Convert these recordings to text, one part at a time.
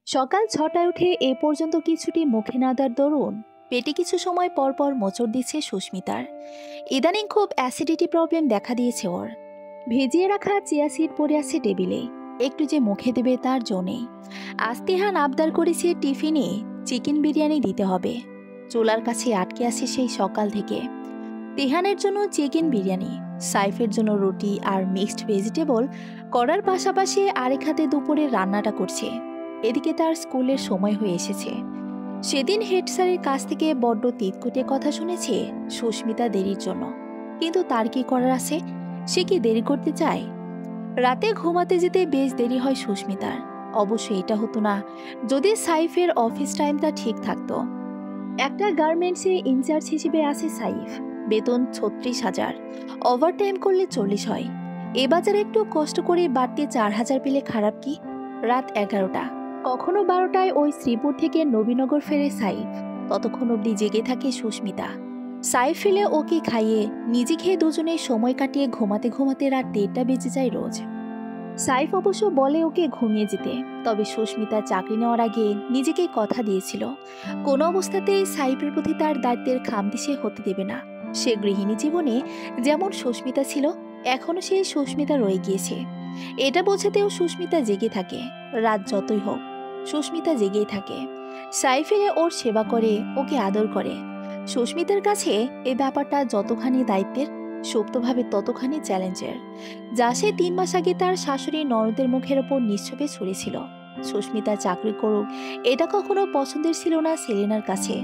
সকাল ৬টায় উঠে এ পর্যন্ত কিছুটি মুখে না দেওয়ার দরুন পেটে কিছু সময় পর পর মোচড় দিচ্ছে সুস্মিতার। ইদানিং খুব অ্যাসিডিটি প্রবলেম দেখা দিয়েছে ওর। ভিজিয়ে রাখা চিয়া সিড পড়ে আছে টেবিলে, একটু যে মুখে দেবে তার জো নেই। আজ তিহান আবদার করেছে টিফিনে চিকেন বিরিয়ানি দিতে হবে। চুলার কাছে আটকে আছে সেই সকাল থেকে। তিহানের জন্য চিকেন বিরিয়ানি, সাইফের জন্য রুটি আর মিক্সড ভেজিটেবল করার পাশাপাশি আরেক হাতে দুপুরে রান্নাটা করছে। এদিকে তার স্কুলের সময় হয়ে এসেছে। সেদিন হেড স্যারের কাছ থেকে বড্ড তিতকুটে কথা শুনেছে সুস্মিতা দেরির জন্য, কিন্তু তার কি করার আছে? সে কি দেরি করতে চায়? রাতে ঘুমাতে যেতে বেশ দেরি হয় সুস্মিতার। অবশ্যই এটা হতো না যদি সাইফের অফিস টাইমটা ঠিক থাকতো। একটা গার্মেন্টসে ইনচার্জ হিসেবে আছে সাইফ, বেতন ৩৬,০০০, ওভারটাইম করলে ৪০ হয়। এ বাজারে একটু কষ্ট করে বাড়তি ৪,০০০ পেলে খারাপ কি? রাত ১১টা, কখনো ১২টায় ওই শ্রীপুর থেকে নবীনগর ফেরে সাইফ। ততক্ষণ অবধি জেগে থাকে সুস্মিতা। সাইফ ফেলে ওকে খাইয়ে নিজে খেয়ে দুজনে সময় কাটিয়ে ঘুমাতে ঘুমাতে রাত ১:৩০ বেজে যায় রোজ। সাইফ অবশ্য বলে ওকে ঘুমিয়ে যেতে, তবে সুস্মিতা চাকরি নেওয়ার আগে নিজেকে কথা দিয়েছিল কোনো অবস্থাতেই সাইফের প্রতি তার দায়িত্বের খামতি সে হতে দেবে না। সে গৃহিণী জীবনে যেমন সুস্মিতা ছিল, এখনও সেই সুস্মিতা রয়ে গিয়েছে। এটা বোঝাতেও সুস্মিতা জেগে থাকে। রাত যতই হোক সুস্মিতা জেগেই থাকে। সাইফ এলে ওর সেবা করে, ওকে আদর করে। সুস্মিতার কাছে এই ব্যাপারটা যতখানি দায়িত্বের, সুপ্তভাবে ততখানি চ্যালেঞ্জের, যা সে ৩ মাস আগে তার শাশুড়ি ননদের মুখের ওপর নিশ্চপে ছুড়েছিল। সুস্মিতা চাকরি করুক এটা কখনো পছন্দের ছিল না সেলিনার কাছে।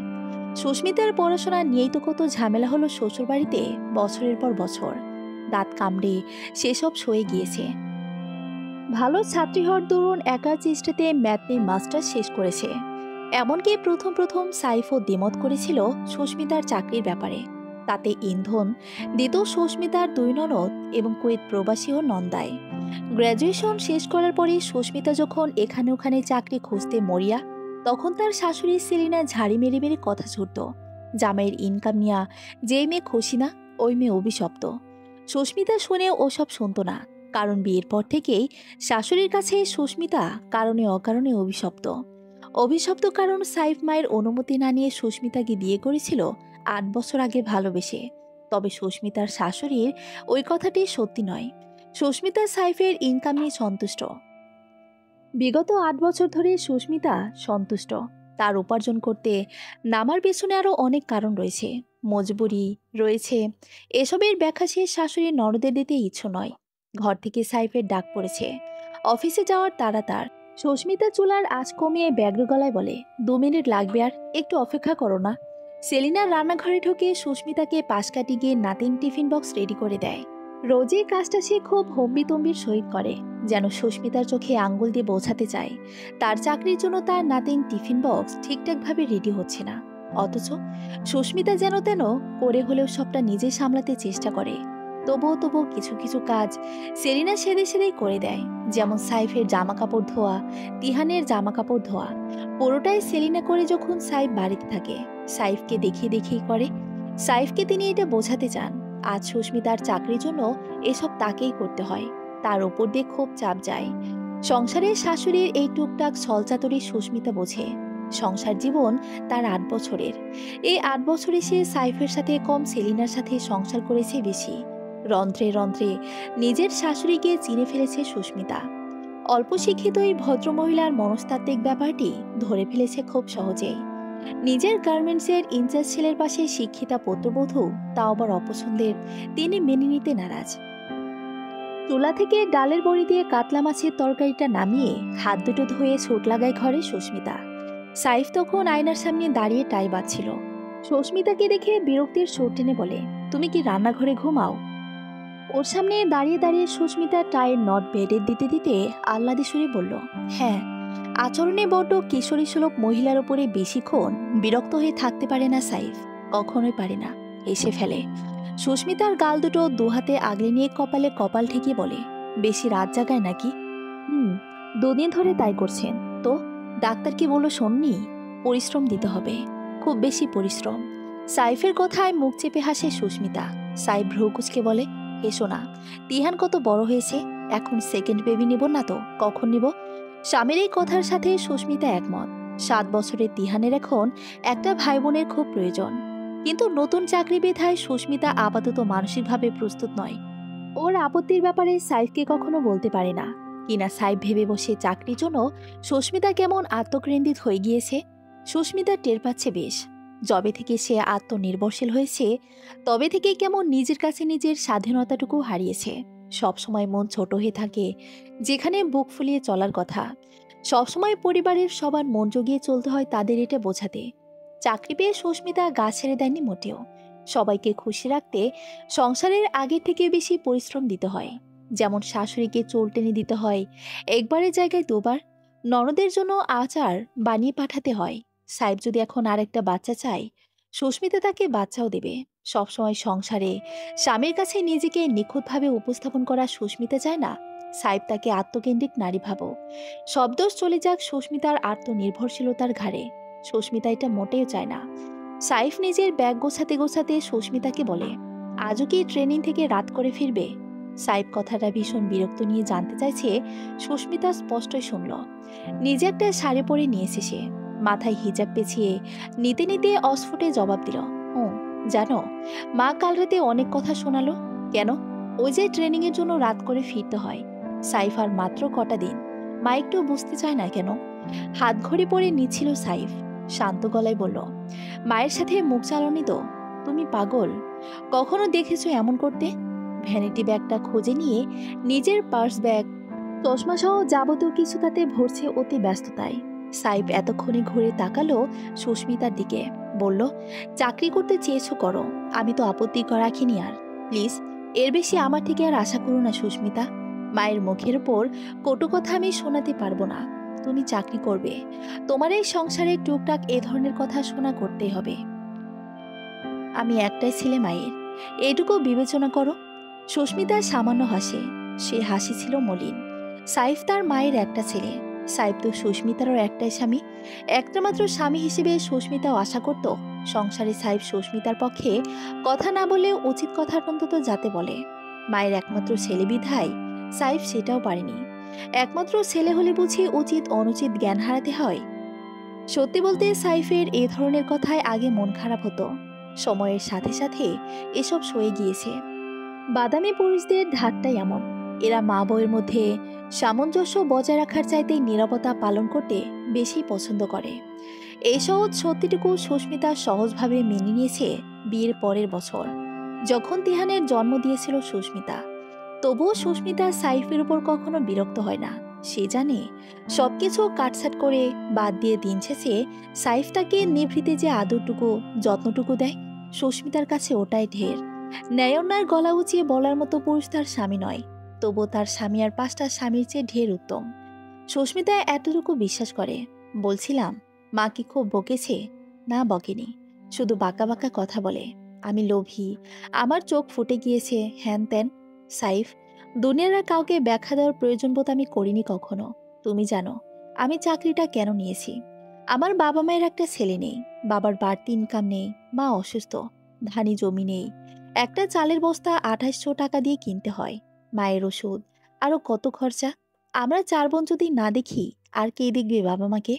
সুস্মিতার পড়াশোনা নিয়েই তো কত ঝামেলা হলো শ্বশুরবাড়িতে বছরের পর বছর। দাঁত কামড়ে সেসব সয়ে গিয়েছে। ভালো ছাত্রী হওয়ার দরুন একার চেষ্টাতে ম্যাথ নিয়ে মাস্টার্স শেষ করেছে। এমনকি প্রথম প্রথম সাইফও দ্বিমত করেছিল সুস্মিতার চাকরির ব্যাপারে। তাতে ইন্ধন দিত সুস্মিতার ২ ননদ এবং কুয়েত প্রবাসী ও নন্দায়। গ্র্যাজুয়েশন শেষ করার পরে সুস্মিতা যখন এখানে ওখানে চাকরি খুঁজতে মরিয়া, তখন তার শাশুড়ি সেলিনা ঝাড়ি মেরে মেরে কথা ছুটত। জামাইয়ের ইনকাম নিয়া যে মেয়ে খুশি না, ওই মেয়ে অভিশপ্ত। সুস্মিতা শুনে ওসব শুনত না, কারণ বিয়ের পর থেকেই শাশুড়ির কাছে সুস্মিতা কারণে অকারণে অভিশপ্ত। অভিশপ্ত কারণ সাইফ মায়ের অনুমতি না নিয়ে সুস্মিতাকে বিয়ে করেছিল ৮ বছর আগে ভালোবেসে। তবে সুস্মিতার শাশুড়ির ওই কথাটি সত্যি নয়। সুস্মিতা সাইফের ইনকাম নিয়ে সন্তুষ্ট। বিগত ৮ বছর ধরে সুস্মিতা সন্তুষ্ট। তার উপার্জন করতে নামার পেছনে আরও অনেক কারণ রয়েছে, মজবুরি রয়েছে। এসবের ব্যাখ্যা সে শাশুড়ির ননদের দিতে ইচ্ছু নয়। ঘর থেকে সাইফের ডাক পড়েছে, অফিসে যাওয়ার তাড়া তার। সুস্মিতা চুলার আঁচ কমিয়ে ব্যগ্র গলায় বলে, ২ মিনিট লাগবে, আর একটু অপেক্ষা করো না। সেলিনার রান্নাঘরে ঢুকে সুস্মিতাকে পাশ কাটি গিয়ে নাতিন টিফিন বক্স রেডি করে দেয়। রোজই কাজটা সে খুব হম্বিতম্বির সহিত করে, যেন সুস্মিতার চোখে আঙ্গুল দিয়ে বোঝাতে চায় তার চাকরির জন্য তার নাতিন টিফিন বক্স ঠিকঠাকভাবে রেডি হচ্ছে না। অথচ সুস্মিতা যেন তেন করে হলেও সবটা নিজে সামলাতে চেষ্টা করে। তবুও কিছু কিছু কাজ সেলিনা সেদে সেদেই করে দেয়। যেমন সাইফের জামা কাপড় ধোয়া, তিহানের জামা কাপড় ধোয়া, পুরোটাই সেলিনা করে যখন সাইফ বাড়িতে থাকে। সাইফকে দেখিয়ে দেখিয়ে করে। সাইফকে তিনি এটা বোঝাতে চান আজ সুস্মিতার চাকরির জন্য এসব তাকেই করতে হয়। তার ওপর দিয়ে খুব চাপ যায়। সংসারের শাশুড়ির এই টুকটাক ছলচাতুরি সুস্মিতা বোঝে। সংসার জীবন তার ৮ বছরের। এই ৮ বছরে সে সাইফের সাথে কম সেলিনার সাথে সংসার করেছে বেশি। রন্ধ্রে রন্ধ্রে নিজের শাশুড়িকে চিনে ফেলেছে সুস্মিতা। অল্প শিক্ষিত এই ভদ্রমহিলার মনস্তাত্ত্বিক ব্যাপারটি ধরে ফেলেছে খুব সহজেই। নিজের গার্মেন্টসের ইনচার্জ ছেলের পাশে শিক্ষিতা পুত্রবধূ, তাও আবার অপছন্দের, তিনি মেনে নিতে নারাজ। চুলা থেকে ডালের বড়ি দিয়ে কাতলা মাছের তরকারিটা নামিয়ে হাত দুটো ধুয়ে ছুট লাগায় ঘরে সুস্মিতা। সাইফ তখন আয়নার সামনে দাঁড়িয়ে টাই বাঁধছিল। সুস্মিতাকে দেখে বিরক্তির সুর টেনে বলে, তুমি কি রান্নাঘরে ঘুমাও? ওর সামনে দাঁড়িয়ে দাঁড়িয়ে সুস্মিতা টাইয়ের নট বেডে দিতে দিতে আহ্লাদে সুরে বলল, হ্যাঁ। আচরণে বড্ড কিশোরী সুলভ মহিলার ওপরে বেশিক্ষণ বিরক্ত হয়ে থাকতে পারে না সাইফ, কখনোই পারে না। এসে ফেলে। সুস্মিতার গাল দুটো দুহাতে আগলে নিয়ে কপালে কপাল ঠেকিয়ে বলে, বেশি রাত জাগায় নাকি? ২ দিন ধরে তাই করছেন। তো ডাক্তার কি বললো শোননি? পরিশ্রম দিতে হবে, খুব বেশি পরিশ্রম। সাইফের কথায় মুখ চেপে হাসে সুস্মিতা। সাইফ ভ্রু কুচকে বলে, এসো না। তিহান কত বড় হয়েছে, এখন সেকেন্ড বেবি নিব না তো কখন নিব? স্বামীর এই কথার সাথে সুস্মিতা একমত। 7 বছরের তিহানের এখন একটা ভাই বোনের খুব প্রয়োজন। কিন্তু নতুন চাকরি বিধায় সুস্মিতা আপাতত মানসিকভাবে প্রস্তুত নয়। ওর আপত্তির ব্যাপারে সাইফকে কখনো বলতে পারে না। কিনা সাইফ ভেবে বসে চাকরির জন্য সুস্মিতা কেমন আত্মকেন্দ্রিত হয়ে গিয়েছে। সুস্মিতা টের পাচ্ছে বেশ। যবে থেকে সে আত্মনির্ভরশীল হয়েছে তবে থেকে কেমন নিজের কাছে নিজের স্বাধীনতাটুকু হারিয়েছে। সবসময় মন ছোট হয়ে থাকে, যেখানে বুক ফুলিয়ে চলার কথা। সবসময় পরিবারের সবার মন জগিয়ে চলতে হয় তাদের, এটা বোঝাতে। চাকরি পেয়ে সুস্মিতা গা ছেড়ে দেয়নি মোটেও। সবাইকে খুশি রাখতে সংসারের আগের থেকে বেশি পরিশ্রম দিতে হয়। যেমন শাশুড়িকে চুল টেনে দিতে হয় একবারের জায়গায় দুবার, ননদের জন্য আচার বানিয়ে পাঠাতে হয়। সাহেব যদি এখন আরেকটা বাচ্চা চায়, সুস্মিতা তাকে বাচ্চাও দেবে। সবসময় সংসারে স্বামীর কাছে নিজেকে নিখুঁতভাবে উপস্থাপন করা সুস্মিতা চায় না। সাহেব তাকে আত্মকেন্দ্রিক নারী ভাবো। সব দোষ চলে যাক সুস্মিতার আত্মনির্ভরশীলতার ঘাড়ে। সুস্মিতা এটা মোটেও চায় না। সাইফ নিজের ব্যাগ গোছাতে গোছাতে সুস্মিতাকে বলে, আজও কি ট্রেনিং থেকে রাত করে ফিরবে? সাইফ কথাটা ভীষণ বিরক্ত নিয়ে জানতে চাইছে। সুস্মিতা স্পষ্টই শুনল। নিজে একটা শাড়ি পরে নিয়েছে সে, মাথায় হিজাব পেঁচিয়ে নিতে নিতে অস্ফুটে জবাব দিল, জানো, মা কাল রাতে অনেক কথা শোনালো। কেন? ওই যে ট্রেনিংয়ের জন্য রাত করে ফিরতে হয়। সাইফ আর মাত্র কটা দিন, মা একটু বুঝতে চায় না কেন? হাত ঘড়ি পরে নিচ্ছিল সাইফ। শান্ত গলায় বলল, মায়ের সাথে মুখ চালানি তো? তুমি পাগল? কখনো দেখেছো এমন করতে? ভ্যানিটি ব্যাগটা খুঁজে নিয়ে নিজের পার্স ব্যাগ চশমা সহ যাবতীয় কিছু তাতে ভরছে অতি ব্যস্ততায়। সাইফ এতক্ষণে ঘুরে তাকালো সুস্মিতার দিকে, বলল, চাকরি করতে চেয়েছো করো, আমি তো আপত্তি রাখিনি। আর প্লিজ এর বেশি আমার থেকে আর আশা করো না সুস্মিতা। মায়ের মুখের ওপর কটু কথা আমি শোনাতে পারবো না। তুমি চাকরি করবে, তোমার এই সংসারে টুকটাক এ ধরনের কথা শোনা করতেই হবে। আমি একটাই ছেলে মায়ের, এটুকু বিবেচনা করো। সুস্মিতা সামান্য হাসে। সে হাসি ছিল মলিন। সাইফ তার মায়ের একটা ছেলে। সাইফ তো সুস্মিতারও একটাই স্বামী। একটা মাত্র স্বামী হিসেবে সুস্মিতাও আশা করত সংসারে সাইফ সুস্মিতার পক্ষে কথা না বলে উচিত কথা অন্তত যাতে বলে। মায়ের একমাত্র ছেলে বিধায় সাইফ সেটাও পারেনি। একমাত্র ছেলে হলে বুঝি উচিত অনুচিত জ্ঞান হারাতে হয়? সত্যি বলতে সাইফের এ ধরনের কথায় আগে মন খারাপ হতো। সময়ের সাথে সাথে এসব সয়ে গিয়েছে। বাদামি পুরুষদের ধারটাই এমন। এরা মা বউয়ের মধ্যে সামঞ্জস্য বজায় রাখার চাইতে নীরবতা পালন করতে বেশি পছন্দ করে। এই সহজ সত্যিটুকু সুস্মিতা সহজভাবে মেনে নিয়েছে বিয়ের পরের বছর, যখন তিহানের জন্ম দিয়েছিল সুস্মিতা। তবুও সুস্মিতা সাইফের উপর কখনো বিরক্ত হয় না। সে জানে সবকিছু কাটছাট করে বাদ দিয়ে দিন শেষে সাইফ তাকে নিভৃতে যে আদরটুকু যত্নটুকু দেয়, সুস্মিতার কাছে ওটাই ঢের। ন্যায়ন্যার গলা উঁচিয়ে বলার মতো পুরুষ তার স্বামী নয়, তবু তার স্বামী আর 5টা স্বামীর চেয়ে ঢের উত্তম। সুস্মিতা এতটুকু বিশ্বাস করে। বলছিলাম, মা কি খুব বকেছে? না, বকেনি। শুধু বাঁকা বাঁকা কথা বলে, আমি লোভী, আমার চোখ ফুটে গিয়েছে, হ্যান ত্যান। সাইফ, দুনিয়ার আর কাউকে ব্যাখ্যা দেওয়ার প্রয়োজন বোধ আমি করিনি কখনো। তুমি জানো আমি চাকরিটা কেন নিয়েছি? আমার বাবা মায়ের একটা ছেলে নেই, বাবার বাড়তি ইনকাম নেই, মা অসুস্থ, ধানি জমি নেই, একটা চালের বস্তা 2800 টাকা দিয়ে কিনতে হয়, মায়ের ওষুধ, আরো কত খরচা। আমরা 4 বোন যদি না দেখি আর কে দেখবে বাবা মাকে?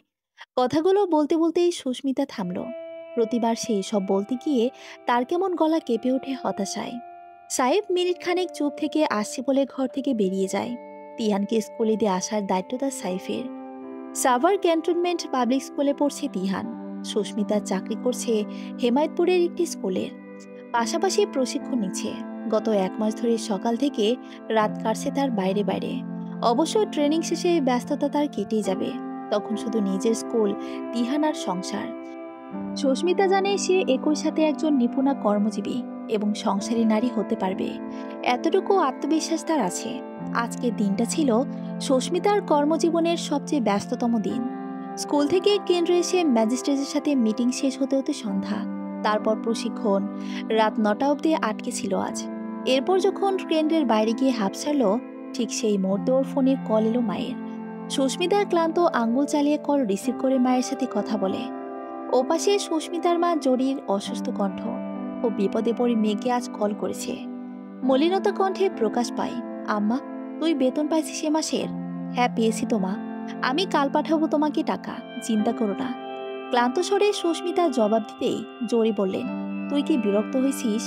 কথাগুলো বলতে বলতেই সুস্মিতা থামল। প্রতিবার সে এসব বলতে গিয়ে তার কেমন গলা কেঁপে ওঠে হতাশায়। সাহেব মিনিট খানেক চুপ থেকে আসছে বলে ঘর থেকে বেরিয়ে যায়। তিহানকে স্কুলে দিয়ে আসার দায়িত্ব তার সাইফের। সাভার ক্যান্টনমেন্ট পাবলিক স্কুলে পড়ছে তিহান। সুস্মিতা চাকরি করছে হেমায়তপুরের একটি স্কুলের, পাশাপাশি প্রশিক্ষণ নিচ্ছে। গত 1 মাস ধরে সকাল থেকে রাত কাটছে তার বাইরে বাইরে। অবশ্য ট্রেনিং শেষে ব্যস্ততা তার কেটেই যাবে, তখন শুধু নিজের স্কুল, তিহান আর সংসার। সুস্মিতা জানে সে একই সাথে একজন নিপুণা কর্মজীবী এবং সংসারী নারী হতে পারবে। এতটুকু আত্মবিশ্বাস তার আছে। আজকের দিনটা ছিল সুস্মিতার কর্মজীবনের সবচেয়ে ব্যস্ততম দিন। স্কুল থেকে কেন্দ্রে এসে ম্যাজিস্ট্রেটের সাথে মিটিং শেষ হতে হতে সন্ধ্যা, তারপর প্রশিক্ষণ, রাত 9টা অবধি আটকে ছিল আজ। এরপর যখন কেন্দ্রের বাইরে গিয়ে হাঁপ ছাড়ল, ঠিক সেই মুহূর্তে ওর ফোনে কল এলো মায়ের। সুস্মিতার ক্লান্ত আঙ্গুল চালিয়ে কল রিসিভ করে মায়ের সাথে কথা বলে। ওপাশে সুস্মিতার মা জরির অসুস্থ কণ্ঠ। ও বিপদে পড়ে মেয়েকে আজ কল করেছে। মলিনতা কণ্ঠে প্রকাশ পায়, আম্মা, তুই বেতন পাইছিস এ মাসের? হ্যাঁ পেয়েছি তো মা, আমি কাল পাঠাবো তোমাকে টাকা, চিন্তা করো না। ক্লান্ত স্বরে সুস্মিতা জবাব দিতেই জোরে বললেন, তুই কি বিরক্ত হয়েছিস?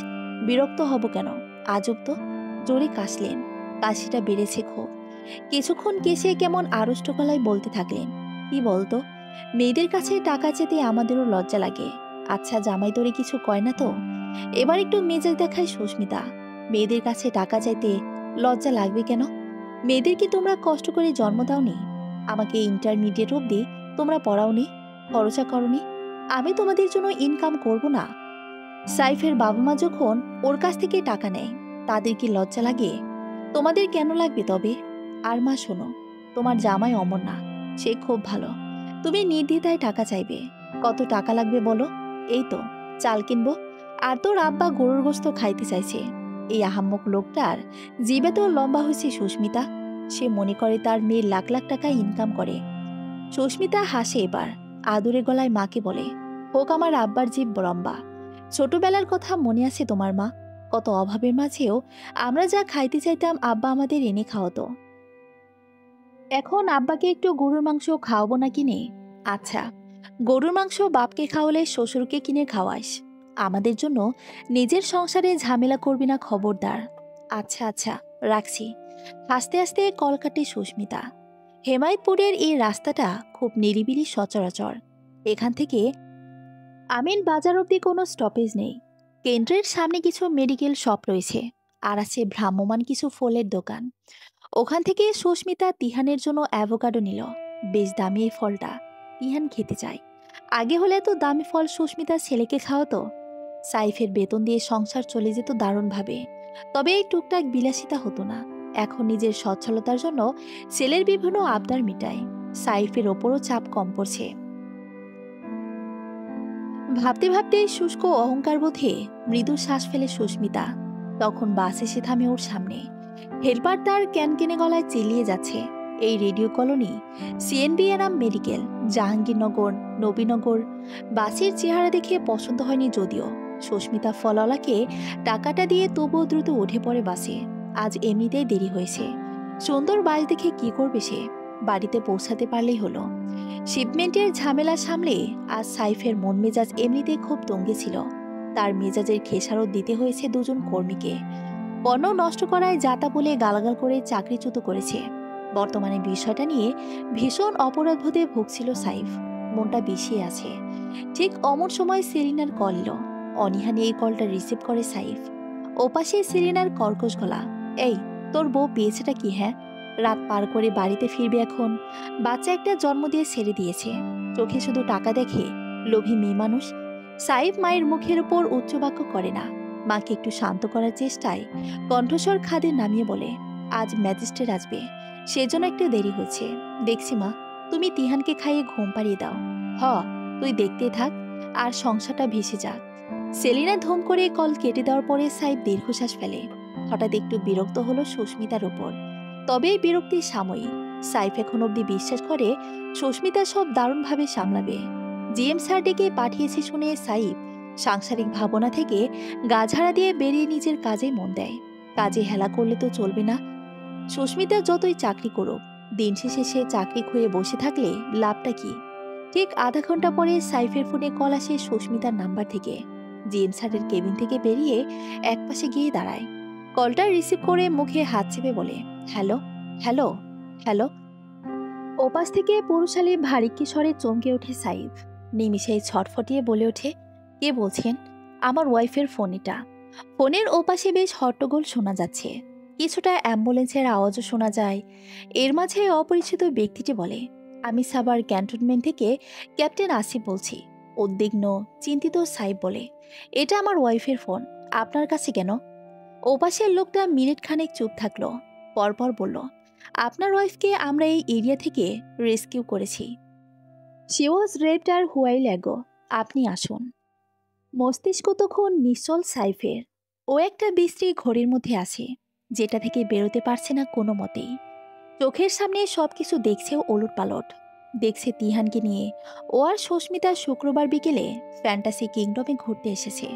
বিরক্ত হব কেন, আজব তো। জোরে কাশলেন, কাশিটা বেড়েছে খুব। কিছুক্ষণ কেসে কেমন আড়ষ্ট গলায় বলতে থাকলেন, কি বলতো, মেয়েদের কাছে টাকা চেতে আমাদেরও লজ্জা লাগে। আচ্ছা জামাই তোরে কিছু কয় না তো? এবার একটু মেজাজ দেখায় সুস্মিতা। মেয়েদের কাছে টাকা চাইতে লজ্জা লাগবে কেন? মেয়েদের কি তোমরা কষ্ট করে জন্ম দাওনি? আমাকে ইন্টারমিডিয়েট অবধি তোমরা পড়াওনি, খরচা করনি। আমি তোমাদের জন্য ইনকাম করব না? সাইফের বাবা মা যখন ওর কাছ থেকে টাকা নেয়, তাদের কি লজ্জা লাগে? তোমাদের কেন লাগবে তবে? আর মা শোনো, তোমার জামাই অমর না, সে খুব ভালো। তুমি নির্দ্বিধায় টাকা চাইবে। কত টাকা লাগবে বলো? এই তো চাল কিনবো। আর তোর আব্বা গরুর গোস্ত খাইতে চাইছে। এই আহাম্মক লোকটার জিবে তো লম্বা হয়েছে সুস্মিতা। সে মনে করে তার মেয়ে লাখ লাখ টাকা ইনকাম করে। সুস্মিতা হাসে এবার, আদুরে গলায় মাকে বলে, হোক আমার আব্বার জিভ লম্বা। ছোটবেলার কথা মনে আছে তোমার মা? কত অভাবের মাঝেও আমরা যা খাইতে চাইতাম আব্বা আমাদের এনে খাওয়াতো। এখন আব্বাকে একটু গরুর মাংস খাওয়াবো না কিনে? আচ্ছা, গরুর মাংস বাপকে খাওয়ালে শ্বশুরকে কিনে খাওয়াস। আমাদের জন্য নিজের সংসারে ঝামেলা করবি না খবরদার। আচ্ছা আচ্ছা, রাখছি। হাসতে হাসতে কল কাটে সুস্মিতা। হেমায়তপুরের এই রাস্তাটা খুব নিরিবিলি সচরাচর। এখান থেকে আমিন বাজার অব্দি কোনো স্টপেজ নেই। কেন্দ্রের সামনে কিছু মেডিকেল শপ রয়েছে, আর আছে ভ্রাম্যমান কিছু ফলের দোকান। ওখান থেকে সুস্মিতা তিহানের জন্য অ্যাভোকাডো নিল। বেশ দামি এই ফলটা, তিহান খেতে চায়। আগে হলে তো দামি ফল সুস্মিতার ছেলেকে খাওয়াতো। সাইফের বেতন দিয়ে সংসার চলে যেত দারুণভাবে। তবে এই টুকটাক বিলাসিতা হতো না। এখন নিজের সচ্ছলতার জন্য ছেলের বিভিন্ন আবদার মিটায়। সাইফের ওপরও চাপ কম পড়ছে। ভাবতে ভাবতে শুষ্ক অহংকার বোধে মৃদু শ্বাস ফেলে সুস্মিতা। তখন বাস এসে থামে ওর সামনে। হেলপার তার ক্যানকেনে গলায় চিল্লিয়ে যাচ্ছে, এই রেডিও কলোনি, সিএনবিএনাম মেডিকেল, জাহাঙ্গীরনগর, নবীনগর। বাসের চেহারা দেখে পছন্দ হয়নি যদিও। সুস্মিতা ফলওয়ালাকে টাকাটা দিয়ে তবুও দ্রুত উঠে পড়ে বাসে। আজ এমনিতেই দেরি হয়েছে। সুন্দর বাস দেখে কি করবে সে? বাড়িতে পৌঁছাতে পারলেই হলো। শিপমেন্টের ঝামেলা সামলে আজ সাইফের মন মেজাজ এমনিতেই খুব তঙ্গে ছিল। তার মেজাজের খেসারত দিতে হয়েছে দুজন কর্মীকে। পণ্য নষ্ট করায় যাতা বলে গালাগাল করে চাকরিচ্যুত করেছে। বর্তমানে বিষয়টা নিয়ে ভীষণ অপরাধবোধে ভুগছিল সাইফ। মনটা বিষিয়ে আছে। ঠিক অমন সময় সেলিনার কল এলো। অনীহা এই কলটা রিসিভ করে সাইফ। ওপাশে সেলিনার কর্কশ গলা, এই তোর বউ পেয়েছেটা কি? হ্যাঁ, রাত পার করে বাড়িতে ফিরবে এখন। বাচ্চা একটা জন্ম দিয়ে ছেড়ে দিয়েছে। চোখে শুধু টাকা দেখে, লোভী মেয়ে মানুষ। সাইফ মায়ের মুখের উপর উচ্চবাক্য করে না। মাকে একটু শান্ত করার চেষ্টায় কণ্ঠস্বর খাদে নামিয়ে বলে, আজ ম্যাজিস্ট্রেট আসবে, সেজন্য একটু দেরি হয়েছে। দেখছি মা, তুমি তিহানকে খাইয়ে ঘুম পাড়িয়ে দাও। হ, তুই দেখতে থাক, আর সংসারটা ভেসে যাক। সেলিনা ধুম করে কল কেটে দেওয়ার পরে সাইফ দীর্ঘশ্বাস ফেলে। হঠাৎ একটু বিরক্ত হলো সুস্মিতার উপর। তবে এই বিরক্তি সাময়িক। সাইফ এখন অব্দি বিশ্বাস করে সুস্মিতা সব দারুণভাবে সামলাবে। জিএম স্যারটিকে পাঠিয়েছে শুনে সাইফ সাংসারিক ভাবনা থেকে গাঝাড়া দিয়ে বেরিয়ে নিজের কাজে মন দেয়। কাজে হেলা করলে তো চলবে না। সুস্মিতা যতই চাকরি করুক, দিন শেষে সে চাকরি খুঁয়ে বসে থাকলে লাভটা কি? ঠিক আধা ঘন্টা পরে সাইফের ফোনে কল আসে সুস্মিতার নাম্বার থেকে। জিএম স্যারের কেবিন থেকে বেরিয়ে একপাশে গিয়ে দাঁড়ায়। কলটা রিসিভ করে মুখে হাত চেপে বলে, হ্যালো, হ্যালো, হ্যালো। ওপাশ থেকে পুরুষালী ভারিক্কি স্বরে চমকে ওঠে সাইফ। নিমিষেই ছটফটিয়ে বলে ওঠে, কে বলছেন? আমার ওয়াইফের ফোন এটা। ফোনের ওপাশে বেশ হট্টগোল শোনা যাচ্ছে। কিছুটা অ্যাম্বুলেন্সের আওয়াজও শোনা যায়। এর মাঝে অপরিচিত ব্যক্তিটি বলে, আমি সাভার ক্যান্টনমেন্ট থেকে ক্যাপ্টেন আসিফ বলছি। উদ্বিগ্ন চিন্তিত সাইফ বলে, এটা আমার ওয়াইফের ফোন, আপনার কাছে কেন? ওপাশের লোকটা মিনিট খানেক চুপ থাকলো। পরপর বলল, আপনার ওয়াইফকে আমরা এই এরিয়া থেকে রেস্কিউ করেছি। শি ওয়াজ রেপড আর হুয়াইল অ্যাগো। আপনি আসুন। মস্তিষ্ক তখন নিশ্চল সাইফের। ও একটা বিশ্রী ঘড়ির মধ্যে আছে, যেটা থেকে বেরোতে পারছে না কোনো মতেই। চোখের সামনে সবকিছু দেখছে ওলটপালট। দেখছে তিহানকে নিয়ে ও আর সুস্মিতা শুক্রবার বিকেলে ফ্যান্টাসি কিংডমে ঘুরতে এসেছে।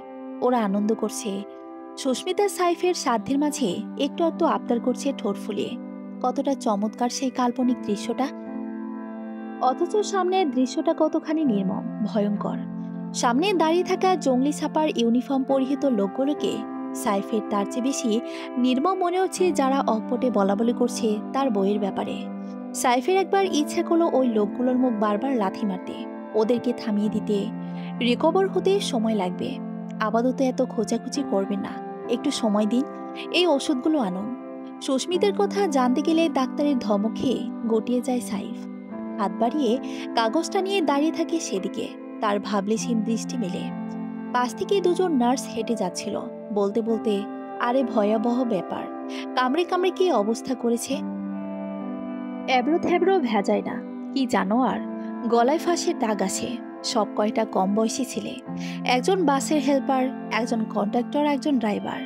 ওরা আনন্দ করছে। সুস্মিতা সাইফের সাধ্যের মাঝে একটু একটু আবদার করছে ঠোঁট ফুলিয়ে। কতটা চমৎকার সেই কাল্পনিক দৃশ্যটা। অথচ সামনের দৃশ্যটা কতখানি নির্মম, ভয়ঙ্কর। সামনে দাঁড়িয়ে থাকা জঙ্গলি ছাপার ইউনিফর্ম পরিহিত লোকগুলোকে সাইফের তার চেয়ে বেশি নির্মম মনে হচ্ছে, যারা অকপটে বলাবলি করছে তার বইয়ের ব্যাপারে। সাইফের একবার ইচ্ছা করলো ওই লোকগুলোর মুখ বারবার লাথি মারতে, ওদেরকে থামিয়ে দিতে। রিকভার হতে সময় লাগবে, আপাতত এত খোঁচাখুচি করবেন না, একটু সময় দিন, এই ওষুধগুলো আনুন। সুস্মিতার কথা জানতে গেলে ডাক্তারের ধমক খেয়ে গটিয়ে যায় সাইফ। হাত বাড়িয়ে কাগজটা নিয়ে দাঁড়িয়ে থাকে সেদিকে, তার ভাবলেশীন দৃষ্টি মেলে। পাশ থেকে দুজন নার্স হেঁটে যাচ্ছিল, বলতে বলতে, আরে ভয়াবহ ব্যাপার, কামড়ে কামড়ে কি অবস্থা করেছে। এবড়ো থেবড়ো ভেজায় না, কি জানো আর, গলায় ফাঁসের দাগ আছে। সব কয়টা কম বয়সী ছেলে, একজন বাসের হেল্পার, একজন কন্ডাক্টর, একজন ড্রাইভার।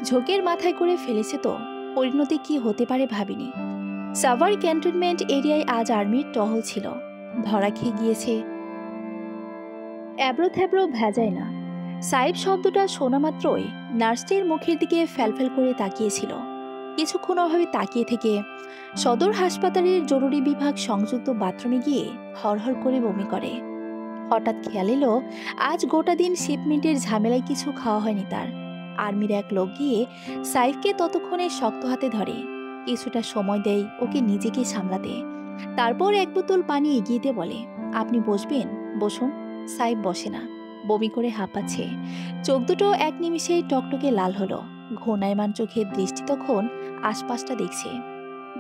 ঝোঁকের মাথায় করে ফেলেছে তো, পরিণতি কি হতে পারে ভাবিনি। সাভার ক্যান্টনমেন্ট এরিয়ায় আজ আর্মির টহল ছিল, ধরা খেয়ে গিয়েছে। এবড়ো থেবড়ো ভেজায় না, সাইব শব্দটা শোনা মাত্রই নার্সটির মুখের দিকে ফ্যালফ্যাল করে তাকিয়েছিল। কিছুক্ষণ অভাবে তাকিয়ে থেকে সদর হাসপাতালের জরুরি বিভাগ সংযুক্ত বাথরুমে গিয়ে হরহর করে বমি করে। হঠাৎ খেয়াল এলো, আজ গোটা দিন শিপমেন্টের ঝামেলায় কিছু খাওয়া হয়নি তার। আর্মির এক লোক গিয়ে সাইফকে ততক্ষণে শক্ত হাতে ধরে, কিছুটা সময় দেয় ওকে নিজেকে সামলাতে। তারপর এক বোতল পানি এগিয়ে দিয়ে বলে, আপনি বসবেন? বসুন। সাইফ বসে না, বমি করে হাঁপাচ্ছে। চোখ দুটো এক নিমিষেই টকটকে লাল হলো। ঘূর্ণায়মান চোখের দৃষ্টি তখন আশপাশটা দেখছে।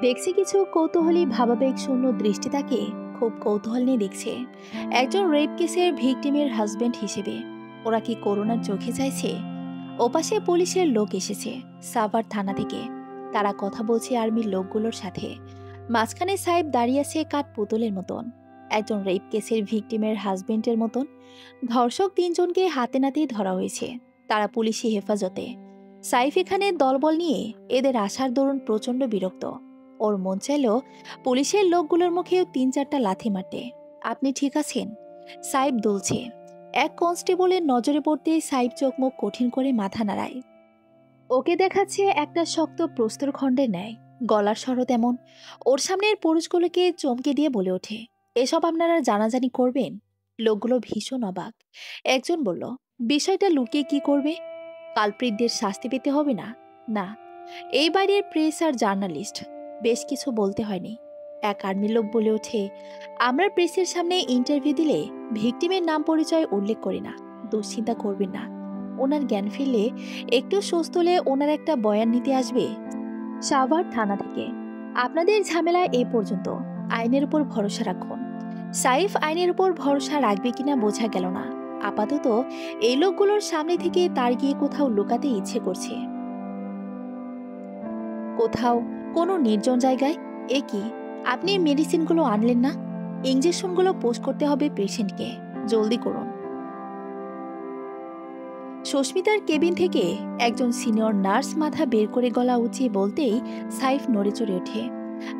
দেখছে কিছু কৌতূহলী ভাবাবেগ শূন্য দৃষ্টি তাকে খুব কৌতূহল নিয়ে দেখছে। একজন রেপ কেসের ভিকটিমের হাজবেন্ড হিসেবে ওরা কি করোনার চোখে চাইছে? ওপাশে পুলিশের লোক এসেছে সাভার থানা থেকে, তারা কথা বলছে আর্মির লোকগুলোর সাথে। মাঝখানে সাহেব দাঁড়িয়ে আছে কাঠ পুতুলের মতন, একজন রেপ কেসের ভিকটিমের হাজবেন্ডের মতন। ধর্ষক তিনজনকে হাতে নাতেই ধরা হয়েছে, তারা পুলিশি হেফাজতে। সাইফ এখানে দলবল নিয়ে এদের আসার দরুন প্রচণ্ড বিরক্ত। ওর মন চাইল পুলিশের লোকগুলোর মুখেও ৩-৪টা লাথি মারতে। আপনি ঠিক আছেন? সাইফ দুলছে। এক কনস্টেবলের নজরে পড়তেই সাইফ চোখ মুখ কঠিন করে মাথা নাড়ায়। ওকে দেখাচ্ছে একটা শক্ত প্রস্তরখণ্ডের ন্যায়, গলার স্বরও তেমন। ওর সামনের পুরুষগুলোকে চমকে দিয়ে বলে ওঠে, এসব আপনারা জানাজানি করবেন? লোকগুলো ভীষণ অবাক। একজন বলল, বিষয়টা লুকিয়ে কি করবে? কালপ্রিটদের শাস্তি পেতে হবে না? না, এই বাড়ির প্রেস আর জার্নালিস্ট, বেশ কিছু বলতে হয়নি। এক আর্মি লোক বলে ওঠে, আমরা প্রেসের সামনে ইন্টারভিউ দিলে ভিকটিমের নাম পরিচয় উল্লেখ করি না, দুশ্চিন্তা করবেন না। ওনার জ্ঞান ফিরলে, একটু সুস্থ হলে ওনার একটা বয়ান নিতে আসবে সাভার থানা থেকে। আপনাদের ঝামেলা এ পর্যন্ত, আইনের উপর ভরসা রাখুন। সাইফ আইনের উপর ভরসা রাখবে কিনা বোঝা গেল না। আপাতত এই লোকগুলোর সামনে থেকে তার গিয়ে কোথাও লুকাতে ইচ্ছে করছে, কোথাও কোনো নির্জন জায়গায়। এ কি, আপনি মেডিসিনগুলো আনলেন না? ইঞ্জেকশনগুলো পোস্ট করতে হবে পেশেন্টকে, জলদি করুন। সুস্মিতার কেবিন থেকে একজন সিনিয়র নার্স মাথা বের করে গলা উঁচিয়ে বলতেই সাইফ নড়ে চড়ে ওঠে।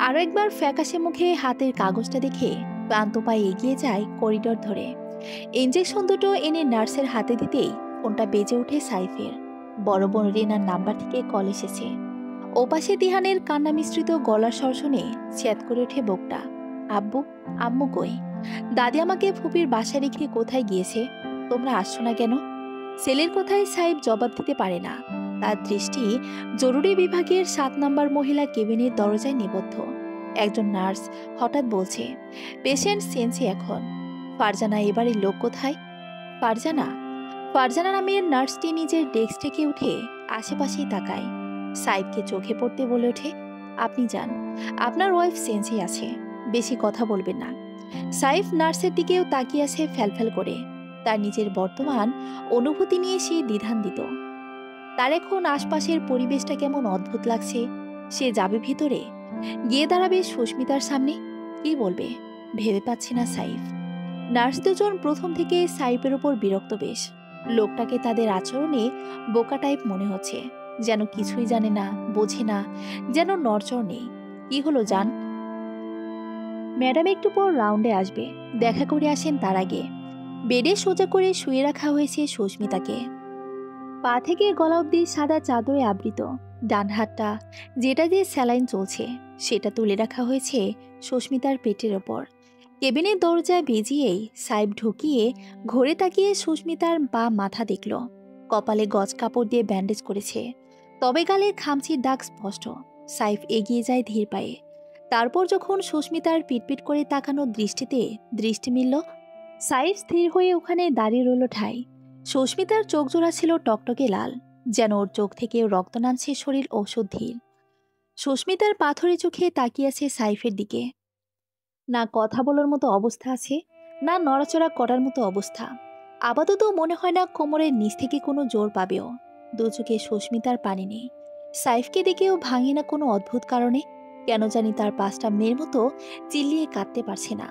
আরও একবার ফ্যাকাশে মুখে হাতের কাগজটা দেখে ক্লান্ত পায়ে এগিয়ে যায় করিডোর ধরে। ইঞ্জেকশন দুটো এনে নার্সের হাতে দিতেই ফোনটা বেজে ওঠে সাইফের। বড় বোন রিনার নাম্বার থেকে কল এসেছে। ওপাশে দিহানের কান্না মিশ্রিত গলার স্বর শুনে ছেদ করে ওঠে বুকটা। আব্বু, আম্মু কই? দাদি আমাকে ফুপির বাসায় রেখে কোথায় গিয়েছে? তোমরা আসছো না কেন? ছেলের কথায় সাইফ জবাব দিতে পারে না। তার দৃষ্টি জরুরি বিভাগের 7 নম্বর মহিলা কেবিনের দরজায় নিবদ্ধ। একজন নার্স হঠাৎ বলছে, পেশেন্ট সেন্সি এখন। ফারজানা এবারের লোক কোথায়? ফারজানা? ফারজানা নামের নার্সটি নিজের ডেস্ক থেকে উঠে আশেপাশেই তাকায়। সাইফকে চোখে পড়তে বলে ওঠে, আপনি যান, আপনার ওয়াইফ সেন্সি আছে, বেশি কথা বলবেন না। সাইফ নার্সের দিকেও তাকিয়ে আছে ফ্যালফ্যাল করে। তার নিজের বর্তমান অনুভূতি নিয়ে সে দ্বিধান্বিত। তার এখন আশপাশের পরিবেশটা কেমন অদ্ভুত লাগছে। সে যাবে ভিতরে, গিয়ে দাঁড়াবে সুস্মিতার সামনে, কি বলবে ভেবে পাচ্ছে না সাইফ। নার্স দুজন প্রথম থেকে সাইফের ওপর বিরক্ত বেশ। লোকটাকে তাদের আচরণে বোকা টাইপ মনে হচ্ছে, যেন কিছুই জানে না, বোঝে না, যেন নড়চড় নেই। কি হলো জান? ম্যাডাম একটু পর রাউন্ডে আসবে, দেখা করে আসেন তার আগে। বেডে সোজা করে শুয়ে রাখা হয়েছে সুস্মিতাকে। পা থেকে গলা অবধি সাদা চাদরে আবৃত। ডান হাতটা, যেটা দিয়ে স্যালাইন চলছে, সেটা তুলে রাখা হয়েছে সুস্মিতার পেটের ওপর। কেবিনের দরজায় ভিজিয়েই সাইফ ঢুকিয়ে ঘুরে তাকিয়ে সুস্মিতার মাথা দেখল। কপালে গজ কাপড় দিয়ে ব্যান্ডেজ করেছে, তবে গালের খামচির দাগ স্পষ্ট। সাইফ এগিয়ে যায় ধীর পায়ে। তারপর যখন সুস্মিতার পিটপিট করে তাকানো দৃষ্টিতে দৃষ্টি মিলল, সাইফ স্থির হয়ে ওখানে দাঁড়িয়ে রইল ঠাই। সুস্মিতার চোখ জোড়া ছিল টকটকে লাল, যেন ওর চোখ থেকে রক্ত নামছে শরীর ঔষধ ধীর। সুস্মিতার পাথরে চোখে তাকিয়ে আছে সাইফের দিকে। না কথা বলার মতো অবস্থা আছে, না নড়াচড়া করার মতো অবস্থা। আপাতত মনে হয় না কোমরের নিচ থেকে কোনো জোর পাবেও। দু চোখে সুস্মিতার পানি নেই। সাইফকে দেখেও ভাঙে না কোনো অদ্ভুত কারণে। কেন জানি তার 5টা মেয়ের মতো চিল্লিয়ে কাঁদতে পারছে না।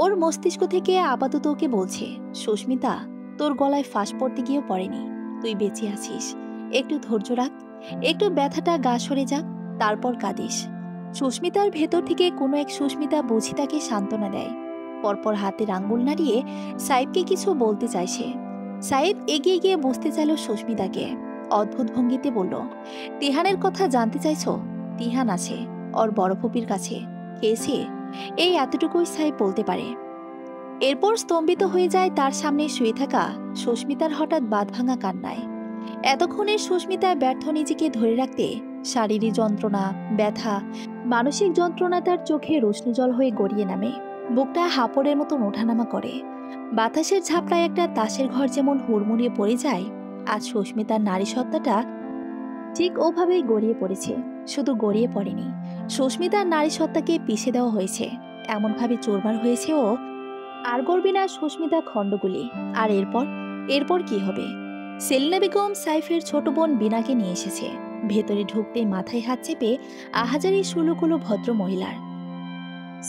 ওর মস্তিষ্ক থেকে আপাতত ওকে বলছে, সুস্মিতা, তোর গলায় ফাঁস পড়তে গিয়েও পড়েনি, তুই বেঁচে আছিস, একটু ধৈর্য রাখ, একটু ব্যথাটা গা সরে যাক, তারপর কাঁদিস। সুস্মিতার ভেতর থেকে কোনো এক সুস্মিতা বুঝি তাকে সান্ত্বনা দেয়। পরপর হাতের আঙ্গুল নাড়িয়ে সাইফকে কিছু বলতে চাইছে। সাইফ এগিয়ে গিয়ে বসতে চাইল সুস্মিতাকে। অদ্ভুত ভঙ্গিতে বলল, তিহানের কথা জানতে চাইছো? তিহান আছে ওর বড় ফুপির কাছে, খেয়েছে, এই এতটুকুই সাইফ বলতে পারে। এরপর স্তম্ভিত হয়ে যায় তার সামনে শুয়ে থাকা সুস্মিতার হঠাৎ বাঁধ ভাঙা কান্নায়। এতক্ষণে সুস্মিতা ব্যর্থ নিজেকে ধরে রাখতে শারীরিক যন্ত্রণা, ব্যথা, মানসিক যন্ত্রণা তার চোখে রোশনি জল হয়ে গড়িয়ে নামে। বুকটা হাঁপড়ের মতন ওঠানামা করে। বাতাসের ঝাপটায় একটা তাসের ঘর যেমন হুড়মুড়িয়ে পড়ে যায়, আজ সুস্মিতার নারী সত্তাটা ঠিক ওভাবেই গড়িয়ে পড়েছে। শুধু গড়িয়ে পড়েনি, সুস্মিতার নারী সত্তাকে পিষে দেওয়া হয়েছে, এমনভাবে চোরমার হয়েছে ও। আর গড়বে না সুস্মিতা খণ্ডগুলি। আর এরপর কি হবে? সেলিনা বেগম সাইফের ছোট বোন বিনাকে নিয়ে এসেছে। ভেতরে ঢুকতেই মাথায় হাত চেপে আহাজারি সুলুকুলো ভদ্র মহিলার।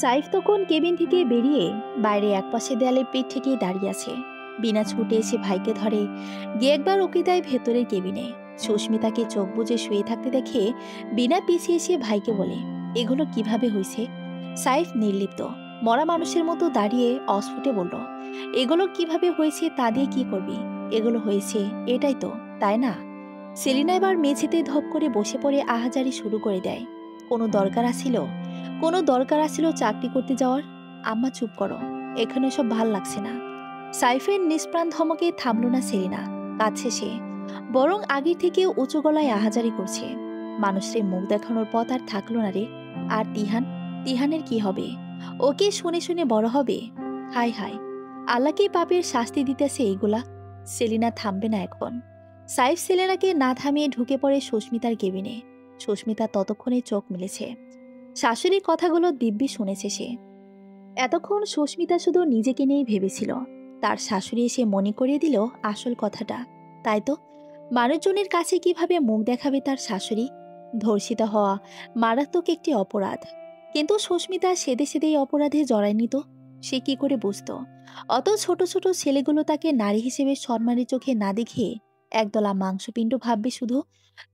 সাইফ তখন কেবিন থেকে বেরিয়ে বাইরে একপাশে দেয়ালে পিঠ ঠেকিয়ে দাঁড়িয়ে আছে। বিনা ছুটে এসে ভাইকে ধরে, গিয়ে একবার ওকে দেয় ভেতরের কেবিনে। সুস্মিতাকে চোখ বুজে শুয়ে থাকতে দেখে বিনা পিছিয়ে এসে ভাইকে বলে, এগুলো কিভাবে হয়েছে? সাইফ নির্লিপ্ত মরা মানুষের মতো দাঁড়িয়ে অস্ফুটে বলল, এগুলো কিভাবে হয়েছে তা দিয়ে কি করবি? এগুলো হয়েছে এটাই তো, তাই না? সেলিনা এবার মেঝেতে ধপ করে বসে পড়ে আহাজারি শুরু করে দেয়। কোনো দরকার আছিল চাকরি করতে যাওয়ার? আম্মা চুপ করো, এখানে সব ভাল লাগছে না। সাইফের নিষ্প্রাণ ধমকে থামল না সেলিনা। কাছে সে বরং আগের থেকে উঁচু গলায় আহাজারি করছে। মানুষের মুখ দেখানোর পথ আর থাকলো না রে। আর তিহানের কি হবে? ওকে শুনে শুনে বড় হবে? হায় হায়, আল্লাহকে পাপের শাস্তি দিতেছে এইগুলা। সেলিনা থামবে না এখন। সাইফ সেলিনাকে না থামিয়ে ঢুকে পড়ে সুস্মিতার কেবিনে। সুস্মিতা ততক্ষণে চোখ মেলেছে। শাশুড়ির কথাগুলো দিব্যি শুনেছে সে। এতক্ষণ সুস্মিতা শুধু নিজেকে নিয়েই ভেবেছিল। তার শাশুড়ি এসে মনে করিয়ে দিল আসল কথাটা। তাই তো, মানুষজনের কাছে কিভাবে মুখ দেখাবে তার শাশুড়ি? ধর্ষিতা হওয়া মারাত্মক একটি অপরাধ। কিন্তু সুস্মিতা সেদে সেদেই অপরাধে জড়ায়নি তো। সে কি করে বুঝতো অত ছোট ছোট ছেলেগুলো তাকে নারী হিসেবে সম্মানের চোখে না দেখে একদলা মাংসপিণ্ড ভাববে শুধু?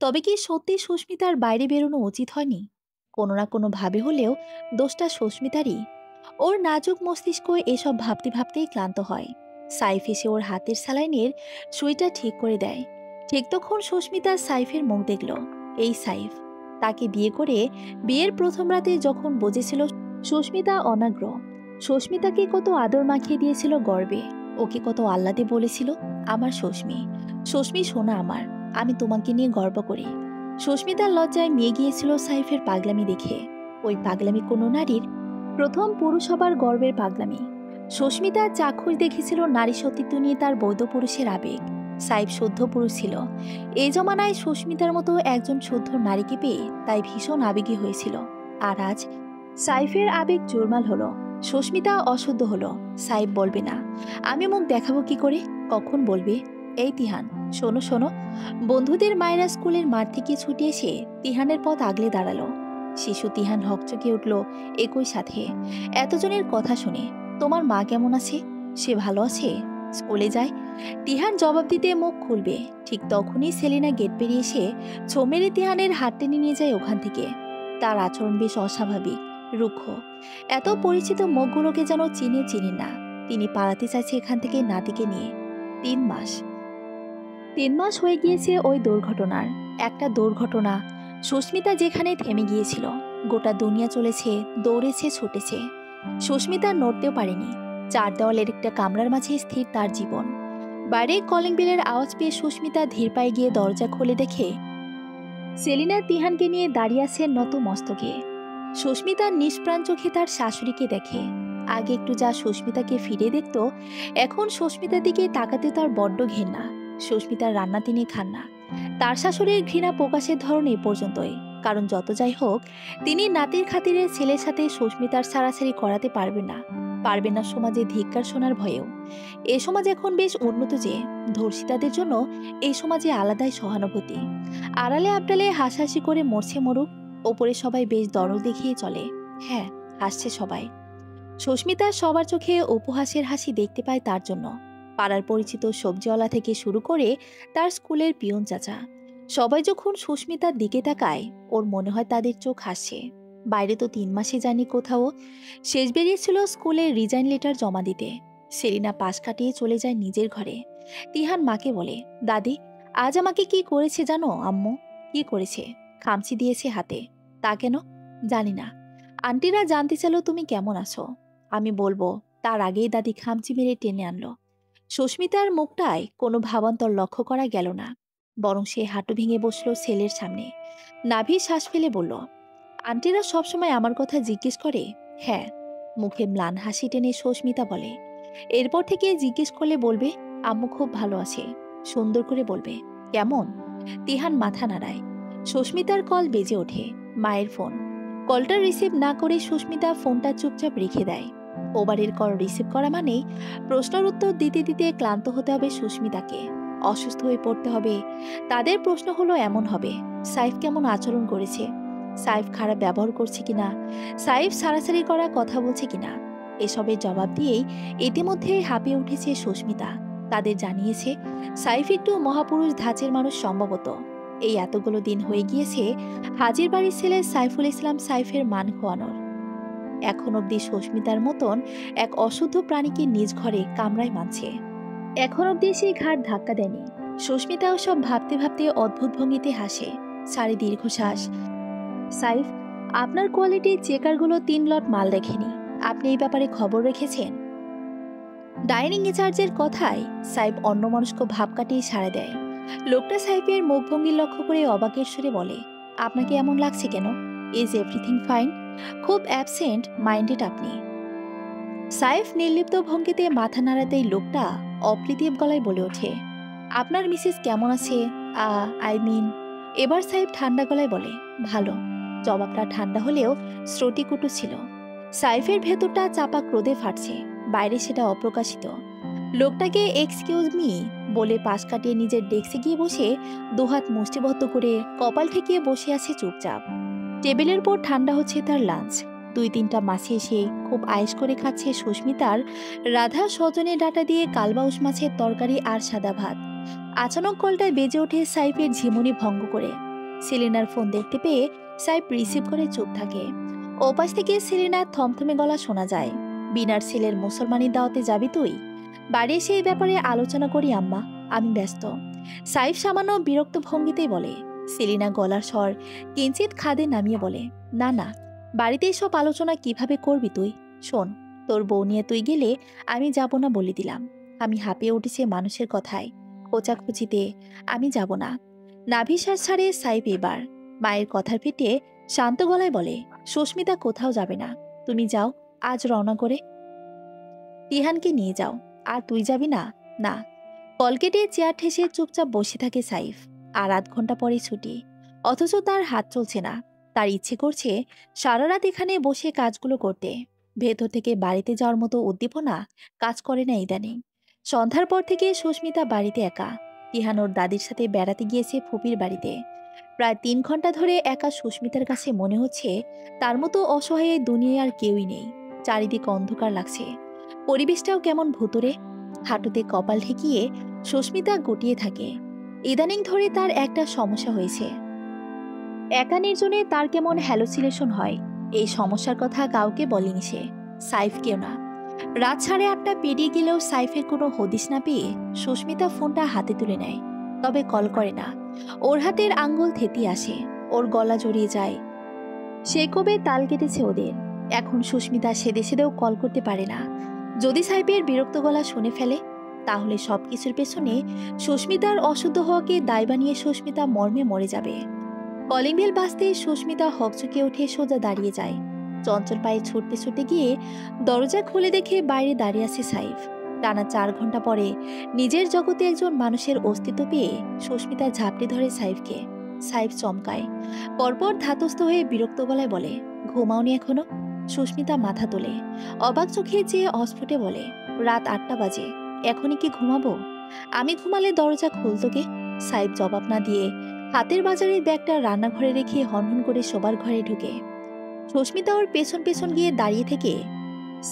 তবে কি সত্যি সুস্মিতার বাইরে বেরোনো উচিত হয়নি? কোনো না কোনো ভাবে হলেও দোষটা সুস্মিতারই। ওর নাজুক মস্তিষ্ক এসব ভাবতে ভাবতেই ক্লান্ত হয়। সাইফ এসে ওর হাতের স্যালাইনের সুইটা ঠিক করে দেয়। ঠিক তখন সুস্মিতা সাইফের মুখ দেখল। এই সাইফ, তাকে বিয়ে করে বিয়ের প্রথম রাতে যখন বুঝেছিল সুস্মিতা অনাগ্র। সুস্মিতাকে কত আদর মাখিয়ে দিয়েছিল গর্বে। ওকে কত আহ্লাদে বলেছিল, আমার সুস্মি সোনা আমার, আমি তোমাকে নিয়ে গর্ব করি। সুস্মিতার লজ্জায় মেয়ে গিয়েছিল সাইফের পাগলামি দেখে। ওই পাগলামি কোনো নারীর প্রথম পুরুষ হবার গর্বের পাগলামি। সুস্মিতা চাক্ষুষ দেখেছিল নারী সতীত্ব নিয়ে তার বৈধ পুরুষের আবেগ। সাইফ শুদ্ধ পুরুষ ছিল। এই জমানায় সুস্মিতার মতো একজন শুদ্ধ নারীকে পেয়ে তাই ভীষণ আবেগী হয়েছিল। আর আজ সাইফের আবেগ জোরমাল হলো, সুস্মিতা অশুদ্ধ হলো। সাইফ বলবে না। আমি মুখ দেখাবো কি করে? কখন বলবে? এই তিহান, শোনো শোনো। বন্ধুদের মায়েরা স্কুলের মাঠ থেকে ছুটে এসে তিহানের পথ আগলে দাঁড়ালো। শিশু তিহান হকচকে উঠল একই সাথে। এতজনের কথা শুনে, তোমার মা কেমন আছে? সে ভালো আছে? স্কুলে যায়? তিহান জবাব দিতে মুখ খুলবে, ঠিক তখনই সেলিনা গেট পেরিয়ে এসে ছো মেরে তিহানের হাত টেনে নিয়ে যায় ওখান থেকে। তার আচরণ বেশ অস্বাভাবিক, রুক্ষ। এত পরিচিত মুখগুলোকে যেন চিনি না। তিনি পালাতে চাইছে এখান থেকে নাতিকে নিয়ে। 3 মাস হয়ে গিয়েছে ওই দুর্ঘটনার। একটা দুর্ঘটনা। সুস্মিতা যেখানে থেমে গিয়েছিল, গোটা দুনিয়া চলেছে, দৌড়েছে, ছুটেছে। সুস্মিতা নড়তেও পারেনি। 4 দেওয়ালের একটা কামরার মাঝে স্থির তার জীবন। বাইরে কলিং বেলের আওয়াজ পেয়ে সুস্মিতা ধীর পায়ে গিয়ে দরজা খুলে দেখে সেলিনা তিহানকে নিয়ে দাঁড়িয়ে আছে নত মস্তকে। সুস্মিতা নিষ্প্রাণ চোখে তার শাশুড়িকে দেখে। আগে একটু যা সুস্মিতাকে ফিরে দেখত, এখন সুস্মিতার দিকে তাকাতে তার বড্ড ঘেন্না। সুস্মিতার রান্না তিনি খান না। তার শাশুড়ির ঘৃণা প্রকাশের ধরন এ পর্যন্তই। কারণ যত যাই হোক, তিনি নাতির খাতিরে ছেলের সাথে সুস্মিতার ছাড়াছাড়ি করাতে পারবেন না সমাজে ধিক্কার শোনার ভয়েও। এ সমাজ এখন বেশ উন্নত যে ধর্ষিতাদের জন্য এই সমাজে আলাদাই সহানুভূতি। আড়ালে আবডালে হাসাহাসি করে মরছে মরুক, ওপরে সবাই বেশ দরদ দেখিয়ে চলে। হ্যাঁ, হাসছে সবাই। সুস্মিতা সবার চোখে উপহাসের হাসি দেখতে পায় তার জন্য। পাড়ার পরিচিত সবজিওয়ালা থেকে শুরু করে তার স্কুলের পিয়ন চাচা, সবাই যখন সুস্মিতার দিকে তাকায়, ওর মনে হয় তাদের চোখ হাসছে। বাইরে তো 3 মাসে যায়নি কোথাও। শেষ বেরিয়েছিল স্কুলের রিজাইন লেটার জমা দিতে। সেলিনা পাশ কাটিয়ে চলে যায় নিজের ঘরে। তিহান মাকে বলে, দাদি, আজ আমাকে কি করেছে জানো আম্মু? কি করেছে? খামচি দিয়েছে হাতে। তা কেন? জানি না। আন্টিরা জানতে চাইলো তুমি কেমন আছো। আমি বলবো তার আগেই দাদি খামচি মেরে টেনে আনলো। সুস্মিতার মুখটায় কোনো ভাবান্তর লক্ষ্য করা গেল না, বরং সে হাঁটু ভেঙে বসলো ছেলের সামনে। নাভি শ্বাস ফেলে বলল, আন্টিরা সবসময় আমার কথা জিজ্ঞেস করে? হ্যাঁ। মুখে ম্লান হাসি টেনে সুস্মিতা বলে, এরপর থেকে জিজ্ঞেস করলে বলবে আম্মু খুব ভালো আছে। সুন্দর করে বলবে, কেমন? তিহান মাথা নাড়ায়। সুস্মিতার কল বেজে ওঠে। মায়ের ফোন। কলটা রিসিভ না করে সুস্মিতা ফোনটা চুপচাপ রেখে দেয়। ওবারের কল রিসিভ করা মানে প্রশ্নের উত্তর দিতে দিতে ক্লান্ত হতে হবে সুস্মিতাকে, অসুস্থ হয়ে পড়তে হবে। তাদের প্রশ্ন হলো এমন হবে, সাইফ কেমন আচরণ করেছে, সাইফ খারাপ ব্যবহার করছে কিনা, সাইফ সারাসারি করা কথা বলছে কিনা। এসবের জবাব দিয়েই ইতিমধ্যে হাঁপিয়ে উঠেছে সুস্মিতা। তাদের জানিয়েছে সাইফ একটু মহাপুরুষ ধাঁচের মানুষ সম্ভবত। এই এতগুলো দিন হয়ে গিয়েছে হাজির বাড়ির ছেলে সাইফুল ইসলাম সাইফের মান খোয়ানোর। এখন অবধি সুস্মিতার মতন এক অশুদ্ধ প্রাণীকে নিজ ঘরে কামড়ায় মানছে। এখন অবধি সেই ঘাট ধাক্কা দেয়নি। সুস্মিতাও সব ভাবতে ভাবতে অদ্ভুত ভঙ্গিতে হাসে, সারি দীর্ঘশ্বাস। সাইফ, আপনার কোয়ালিটি চেকারগুলো 3 লট মাল দেখেনি। আপনি এই ব্যাপারে খবর রেখেছেন? ডাইনিং ইনচার্জের কথায় সাইফ অন্যমনস্ক ভাব কাটিয়ে সাড়া দেয়। লোকটা সাইফের মুখভঙ্গি লক্ষ্য করে অবাকের সুরে বলে, আপনাকে এমন লাগছে কেন? Is everything fine? খুব অ্যাবসেন্ট মাইন্ডেড আপনি। সাইফ নির্লিপ্ত ভঙ্গিতে মাথা নাড়াতেই লোকটা অপ্রীতিব গলায় বলে ওঠে, আপনার মিসেস কেমন আছে? I mean. এবার সাইফ ঠান্ডা গলায় বলে, ভালো। জবাবটা ঠান্ডা হলেও শ্রুতিকটু ছিল। সাইফের ভেতরটা চাপা ক্রোধে ফাটছে, বাইরে সেটা অপ্রকাশিত। লোকটাকে এক্সকিউজ মি বলে পাশ কাটিয়ে নিজের ডেস্কে গিয়ে বসে দুহাত মুষ্টিবদ্ধ করে কপাল ঠেকিয়ে বসে আছে চুপচাপ। টেবিলের পর ঠান্ডা হচ্ছে তার লাঞ্চ। 2-3টা মাছে এসে খুব আয়েশ করে খাচ্ছে সুস্মিতার রাধা সজনে ডাঁটা দিয়ে কালবাউস মাছের তরকারি আর সাদা ভাত। আচানক কলটায় বেজে ওঠে সাইফের ঝিমুনি ভঙ্গ করে। সেলিনার ফোন দেখতে পেয়ে সাইফ রিসিভ করে চুপ থাকে। ওপাশ থেকে সেলিনার থমথমে গলা শোনা যায়, বিনার ছেলের মুসলমানি দাওয়াতে যাবি তুই? বাড়ি এসে এই ব্যাপারে আলোচনা করি আম্মা, আমি ব্যস্ত। সাইফ সামান্য বিরক্ত ভঙ্গিতেই বলে। সেলিনা গলার স্বর কিঞ্চিত খাদে নামিয়ে বলে, না না, বাড়িতে এসব আলোচনা কিভাবে করবি তুই? শোন, তোর বউ নিয়ে তুই গেলে আমি যাব না বলে দিলাম। আমি হাঁপিয়ে উঠেছে মানুষের কথায়, খোঁচাখুচিতে। আমি যাব না। নাভিশ্বাস ছাড়ে সাইফ এবার। মায়ের কথার পেটে শান্ত গলায় বলে, সুস্মিতা কোথাও যাবে না, তুমি যাও, আজ রওনা করে। তিহানকে নিয়ে যাও। আর তুই যাবি না? না। কল কেটে চেয়ার ঠেসে চুপচাপ বসে থাকে সাইফ। আর আধ ঘন্টা পরে ছুটি, অথচ তার হাত চলছে না। তার ইচ্ছে করছে সারা রাত এখানে বসে কাজগুলো করতে। ভেতর থেকে বাড়িতে যাওয়ার মতো উদ্দীপনা কাজ করে না ইদানিং। সন্ধ্যার পর থেকে সুস্মিতা বাড়িতে একা। তিহান ওর দাদির সাথে বেড়াতে গিয়েছে ফুপির বাড়িতে। প্রায় 3 ঘন্টা ধরে একা সুস্মিতার কাছে মনে হচ্ছে তার মতো অসহায় এই দুনিয়ায় আর কেউই নেই। চারিদিকে অন্ধকার লাগছে, পরিবেশটাও কেমন ভুতুরে। হাঁটুতে কপাল ঠেকিয়ে সুস্মিতা গুটিয়ে থাকে। ইদানিং ধরে তার একটা সমস্যা হয়েছে, একা নির্জনে তার কেমন হ্যালোসিনেশন হয়। এই সমস্যার কথা কাউকে বলেনি সে, সাইফকেও না। রাত 8:30 পেরিয়ে গেলেও সাইফের কোনো হদিস না পেয়ে সুস্মিতা ফোনটা হাতে তুলে নেয়, তবে কল করে না। ওর হাতের আঙ্গুল থেতিয়ে আসে, ওর গলা জড়িয়ে যায়। সে কবে তাল কেটেছে ওদের। এখন সুস্মিতা সেদে সেদেও কল করতে পারে না। যদি সাইফের বিরক্ত গলা শুনে ফেলে, তাহলে সবকিছুর পেছনে সুস্মিতার অশুদ্ধ হওয়াকে দায় বানিয়ে সুস্মিতা মর্মে মরে যাবে। কলিং বেল বাজতে সুস্মিতা হকচকে উঠে সোজা দাঁড়িয়ে যায়। চঞ্চল পায়ে ছুটতে ছুটতে গিয়ে দরজা খুলে দেখে বাইরে দাঁড়িয়ে আছে সাইফ। টানা 4 ঘন্টা পরে নিজের জগতে একজন মানুষের অস্তিত্ব পেয়ে সুস্মিতা ঝাপটে ধরে সাইফকে। সাইফ চমকায়, পরপর ধাতস্থ হয়ে বিরক্ত গলায় বলে, ঘুমাওনি এখনো? সুস্মিতা মাথা তোলে, অবাক চোখে চেয়ে অস্ফুটে বলে, রাত 8টা বাজে, এখনই কি ঘুমাবো? আমি ঘুমালে দরজা খুলতো কে? সাইফ জবাব না দিয়ে হাতের বাজারের ব্যাগটা রান্নাঘরে রেখে হনহন করে শোবার ঘরে ঢুকে। সুস্মিতা ওর পেছন পেছন গিয়ে দাঁড়িয়ে থেকে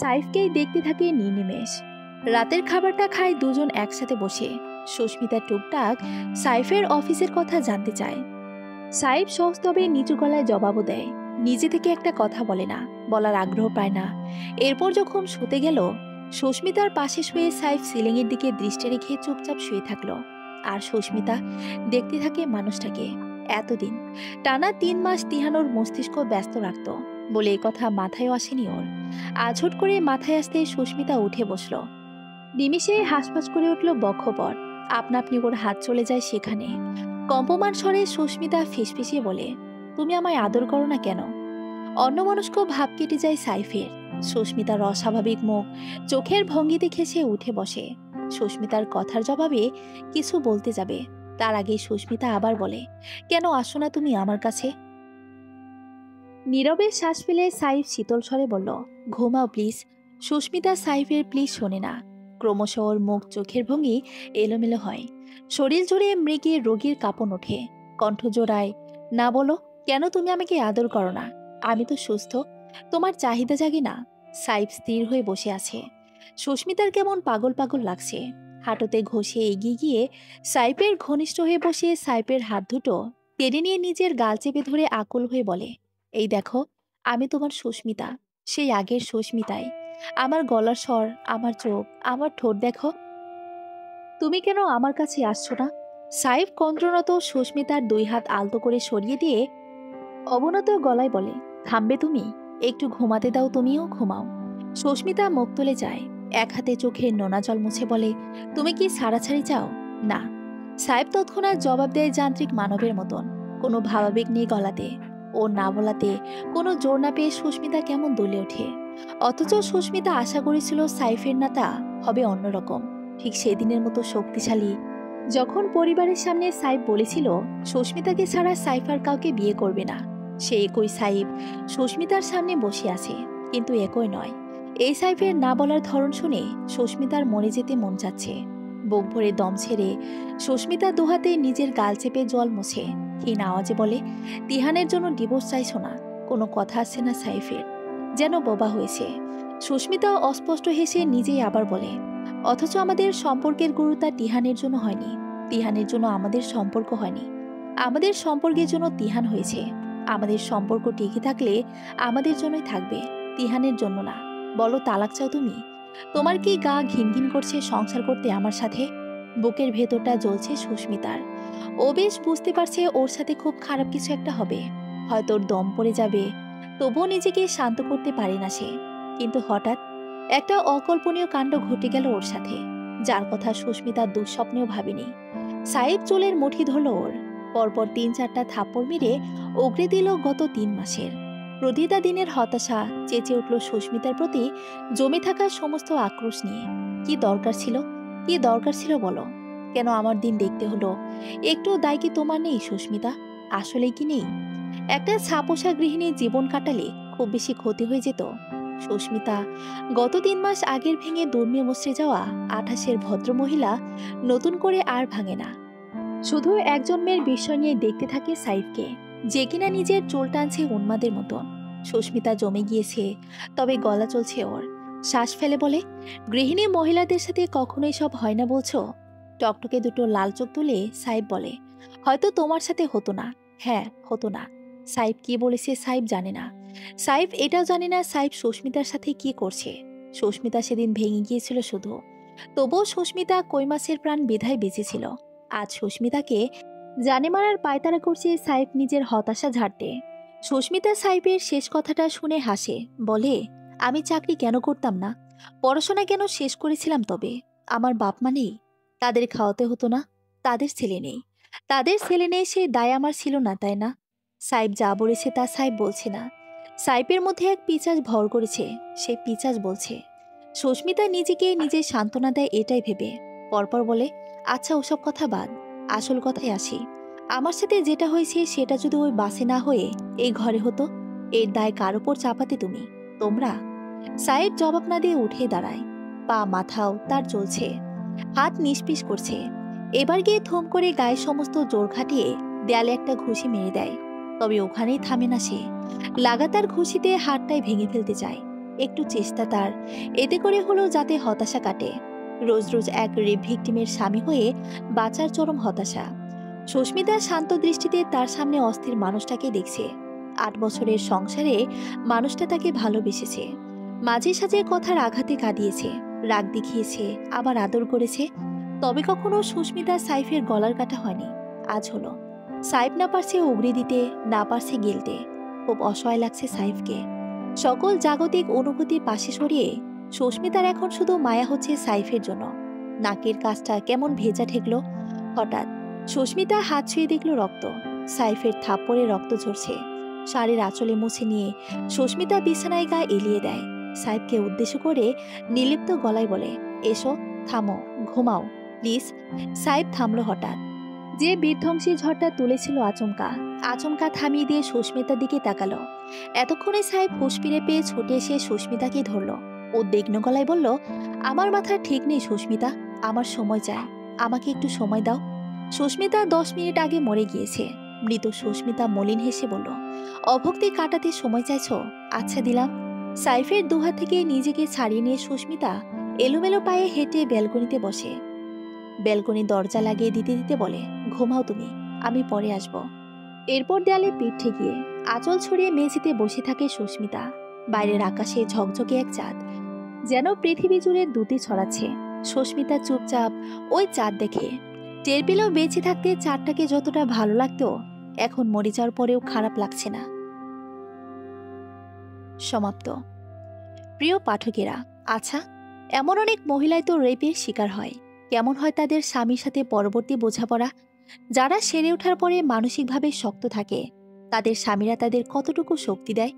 সাইফকেই দেখতে থাকে নির্নিমেষ। রাতের খাবারটা খায় দুজন একসাথে বসে। সুস্মিতা টুকটাক সাইফের অফিসের কথা জানতে চায়। সাইফ সহজভাবে নিচু গলায় জবাবও দেয়, নিজে থেকে একটা কথা বলে না, বলার আগ্রহ পায় না। এরপর যখন শুতে গেল, সুস্মিতার পাশে শুয়ে সাইফ সিলিংয়ের দিকে দৃষ্টি রেখে চুপচাপ শুয়ে থাকলো। আর সুস্মিতা দেখতে থাকে মানুষটাকে। এতদিন টানা 3 মাস তিহানোর মস্তিষ্ক ব্যস্ত রাখত বলে কথা মাথায় আসেনি ওর। আজ হুট করে মাথায় আসতে সুস্মিতা উঠে বসল। নিমিষে হাঁসফাঁস করে উঠল বক্ষপট, আপনা আপনি ওর হাত চলে যায় সেখানে। কম্পমান স্বরে সুস্মিতা ফিসফিসিয়ে বলে, তুমি আমায় আদর করো না কেন? অন্যমনস্ক ভাব কেটে যায় সাইফের। সুস্মিতার অস্বাভাবিক মুখ, চোখের ভঙ্গি দেখে সে উঠে বসে। সুস্মিতার কথার জবাবে কিছু বলতে যাবে, তার আগে সুস্মিতা আবার বলে, কেন আসো না তুমি আমার কাছে? নীরবে শ্বাস ফেলে সাইফ শীতল স্বরে বলল, ঘুমাও প্লিজ। সুস্মিতা সাইফের প্লিজ শোনে না। ক্রমশ ওর মুখ চোখের ভঙ্গি এলোমেলো হয়, শরীর জুড়ে মৃগীর রোগীর কাঁপন ওঠে, কণ্ঠ জোড়ায়, না বলো, কেন তুমি আমাকে আদর করো না? আমি তো সুস্থ, তোমার চাহিদা জাগে না? সাইফ স্থির হয়ে বসে আছে। সুস্মিতার কেমন পাগল পাগল লাগছে। হাঁটুতে ঘষে এগিয়ে গিয়ে সাইফের ঘনিষ্ঠ হয়ে বসে সাইফের হাত দুটো টেনে নিয়ে নিজের গাল চেপে ধরে আকুল হয়ে বলে, এই দেখো, আমি তোমার সুস্মিতা, সেই আগের সুস্মিতাই। আমার গলার স্বর, আমার চোখ, আমার ঠোঁট দেখো। তুমি কেন আমার কাছে আসছো না? সাইফ কন্দ্রনত সুস্মিতার 2 হাত আলতো করে সরিয়ে দিয়ে অবনত গলায় বলে, থামবে তুমি? একটু ঘুমাতে দাও, তুমিও ঘুমাও। সুস্মিতা মুখ তুলে যায়, এক হাতে চোখের নোনা জল মুছে বলে, তুমি কি ছাড়াছাড়ি চাও? না। সাইফ তৎক্ষণাৎ জবাব দেয় যান্ত্রিক মানবের মতন, কোনো ভাবাবেগ নেই গলাতে। ও না বলাতে কোনো জোর না পেয়ে সুস্মিতা কেমন দুলে ওঠে। অথচ সুস্মিতা আশা করেছিল সাইফের নাতা হবে অন্যরকম, ঠিক সেদিনের মতো শক্তিশালী, যখন পরিবারের সামনে সাইফ বলেছিল সুস্মিতাকে ছাড়া সাইফ আর কাউকে বিয়ে করবে না। সে একই সাইফ সুস্মিতার সামনে বসে আছে, কিন্তু একই নয়। এই সাইফের না বলার ধরন শুনে সুস্মিতার মরে যেতে মন চাচ্ছে। বুক ভরে দম ছেড়ে সুস্মিতা দুহাতে নিজের গাল চেপে জল মুছে ক্ষীণ আওয়াজে বলে, তিহানের জন্য ডিভোর্স চাইছো না? কোনো কথা আসছে না সাইফের, যেন বোবা হয়েছে। সুস্মিতা অস্পষ্ট হেসে নিজেই আবার বলে, অথচ আমাদের সম্পর্কের গুরুতা তিহানের জন্য হয়নি, তিহানের জন্য আমাদের সম্পর্ক হয়নি, আমাদের সম্পর্কের জন্য তিহান হয়েছে। আমাদের সম্পর্ক টিকে থাকলে আমাদের জন্যই থাকবে, তিহানের জন্য না। বলো, তালাক চাও তুমি? তোমার কি গা ঘিনঘিন করছে সংসার করতে আমার সাথে? বুকের ভেতরটা জ্বলছে সুস্মিতার। ও বেশ বুঝতে পারছে ওর সাথে খুব খারাপ কিছু একটা হবে, হয়তো ওর দম পড়ে যাবে। তবুও নিজেকে শান্ত করতে পারে না সে। কিন্তু হঠাৎ একটা অকল্পনীয় কাণ্ড ঘটে গেল ওর সাথে, যার কথা সুস্মিতা দুঃস্বপ্নেও ভাবেনি। সাইফ চুলের মুঠি ধরল ওর, পরপর 3-4টা থাপ্পড় মেরে উগরে দিল গত 3 মাসের প্রতিটা দিনের হতাশা চেঁচে উঠল সুস্মিতার প্রতি জমে থাকা সমস্ত আক্রোশ নিয়ে। কি দরকার ছিল, কি দরকার ছিল বলো? কেন আমার দিন দেখতে হলো? একটু দায় কি তোমার নেই সুস্মিতা? আসলেই কি নেই? একটা ছাপোষা গৃহিণী জীবন কাটালে খুব বেশি ক্ষতি হয়ে যেত। সুস্মিতা গত 3 মাস আগের ভেঙে দুর্মে মুছড়ে যাওয়া 28-এর ভদ্রমহিলা নতুন করে আর ভাঙে না। শুধু একজন মেয়ের বিষয় নিয়ে দেখতে থাকে সাইফকে, যে কিনা নিজের চুল টানছে উন্মাদের মতন। সুস্মিতা জমে গিয়েছে, তবে গলা চলছে ওর। শ্বাস ফেলে বলে, গৃহিণী মহিলাদের সাথে কখনোই সব হয় না বলছো? টকটকে দুটো লাল চোখ তুলে সাইফ বলে, হয়তো তোমার সাথে হতো না। হ্যাঁ, হতো না। সাইফ কি বলেছে সাইফ জানে না। সাইফ এটাও জানে না সাইফ সুস্মিতার সাথে কি করছে। সুস্মিতা সেদিন ভেঙে গিয়েছিল শুধু, তবুও সুস্মিতা কই মাছের প্রাণ বিধায় বেঁচেছিল। আজ সুস্মিতাকে জানে মারার পায়তারা করছে সাইফ নিজের হতাশা ঝাড়তে। সুস্মিতা সাইফের শেষ কথাটা শুনে হাসে, বলে, আমি চাকরি কেন করতাম না, পড়াশোনা কেন শেষ করেছিলাম? তবে আমার বাপ মা নেই, তাদের খাওয়াতে হতো না? তাদের ছেলে নেই, তাদের ছেলে নেই, সে দায় আমার ছিল না, তাই না? সাইফ যা বলেছে তা সাইফ বলছে না, সাইফের মধ্যে এক পিচাজ ভর করেছে, সে পিচাজ বলছে। সুস্মিতা নিজেকে নিজে সান্ত্বনা দেয় এটাই ভেবে। পরপর বলে, আচ্ছা ওসব কথা বাদ, আসল কথায় আসি। আমার সাথে যেটা হয়েছে সেটা যদি ওই বাসে না হয়ে এই ঘরে হতো, এর দায় কার ওপর চাপাতে তুমি? তোমরা? সাইফ জবাব না দিয়ে উঠে দাঁড়ায়, পা মাথাও তার চলছে, হাত নিষ্পিস করছে। এবার গিয়ে থম করে গায়ে সমস্ত জোর খাটিয়ে দেয়ালে একটা ঘুষি মেরে দেয়। তবে ওখানেই থামে না সে, লাগাতার ঘুষিতে হাতটাই ভেঙে ফেলতে চায়। একটু চেষ্টা তার, এতে করে হলো যাতে হতাশা কাটে। রোজ রোজ এক রেপ ভিকটিমের স্বামী হয়ে বাঁচার চরম হতাশা। সুস্মিতা শান্ত দৃষ্টিতে তার সামনে অস্থির মানুষটাকে দেখছে। 8 বছরের সংসারে মানুষটা তাকে ভালোবেসেছে, মাঝে সাঝে কথার আঘাতে কাঁদিয়েছে, রাগ দেখিয়েছে, আবার আদর করেছে। তবে কখনো সুস্মিতা সাইফের গলার কাটা হয়নি। আজ হলো। সাইফ না পারছে উগড়ে দিতে, না পারছে গিলতে। খুব অসহায় লাগছে সাইফকে। সকল জাগতিক অনুভূতি পাশে সরিয়ে সুস্মিতার এখন শুধু মায়া হচ্ছে সাইফের জন্য। নাকের কাজটা কেমন ভেজা ঠেকলো। হঠাৎ সুস্মিতা হাত ছুঁয়ে দেখল রক্ত। সাইফের থাপ্পড়ে রক্ত ঝরছে। শাড়ির আঁচলে মুছে নিয়ে সুস্মিতা বিছানায় গা এলিয়ে দেয়। সাইফকে উদ্দেশ্য করে নির্লিপ্ত গলায় বলে, এসো, থামো, ঘুমাও প্লিজ। সাইফ থামলো হঠাৎ। যে বিধ্বংসী ঝড়টা তুলেছিল আচমকা, আচমকা থামিয়ে দিয়ে সুস্মিতার দিকে তাকালো। এতক্ষণে সাইফ হুঁশ ফিরে পেয়ে ছুটে এসে সুস্মিতাকে ধরল। উদ্বিগ্ন গলায় বলল, আমার মাথা ঠিক নেই সুস্মিতা, আমার সময় চাই, আমাকে একটু সময় দাও। সুস্মিতা 10 মিনিট আগে মরে গিয়েছে। মৃত সুস্মিতা মলিন হেসে বলল, অভক্তি কাটাতে সময় চাইছো? আচ্ছা দিলাম। সাইফের দুহাত থেকে নিজেকে ছাড়িয়ে নিয়ে সুস্মিতা এলোমেলো পায়ে হেঁটে ব্যালকনিতে বসে। ব্যালকনি দরজা লাগিয়ে দিতে দিতে বলে, ঘুমাও তুমি, আমি পরে আসব। এরপর দেয়ালে পিঠ ঠেকিয়ে আঁচল ছড়িয়ে মেঝেতে বসে থাকে সুস্মিতা। বাইরের আকাশে ঝকঝকে এক চাঁদ, যেন পৃথিবী জুড়ে দুটি ছড়াচ্ছে। সুস্মিতা চুপচাপ ওই চাঁদ দেখে। টের পেলেও বেঁচে থাকতে চাঁদটাকে যতটা ভালো লাগতো, এখন মরে যাওয়ার পরেও খারাপ লাগছে না। সমাপ্ত। প্রিয় পাঠকেরা, আচ্ছা, এমন অনেক মহিলাই তো রেপের শিকার হয়। কেমন হয় তাদের স্বামীর সাথে পরবর্তী বোঝাপড়া? যারা সেরে ওঠার পরে মানসিকভাবে শক্ত থাকে, তাদের স্বামীরা তাদের কতটুকু শক্তি দেয়?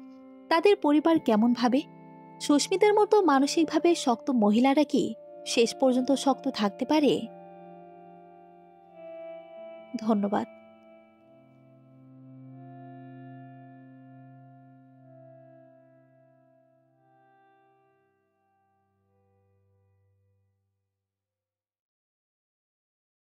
তাদের পরিবার কেমন ভাবে? সুস্মিতার মতো মানসিকভাবে শক্ত মহিলারা কি শেষ পর্যন্ত শক্ত থাকতে পারে? ধন্যবাদ।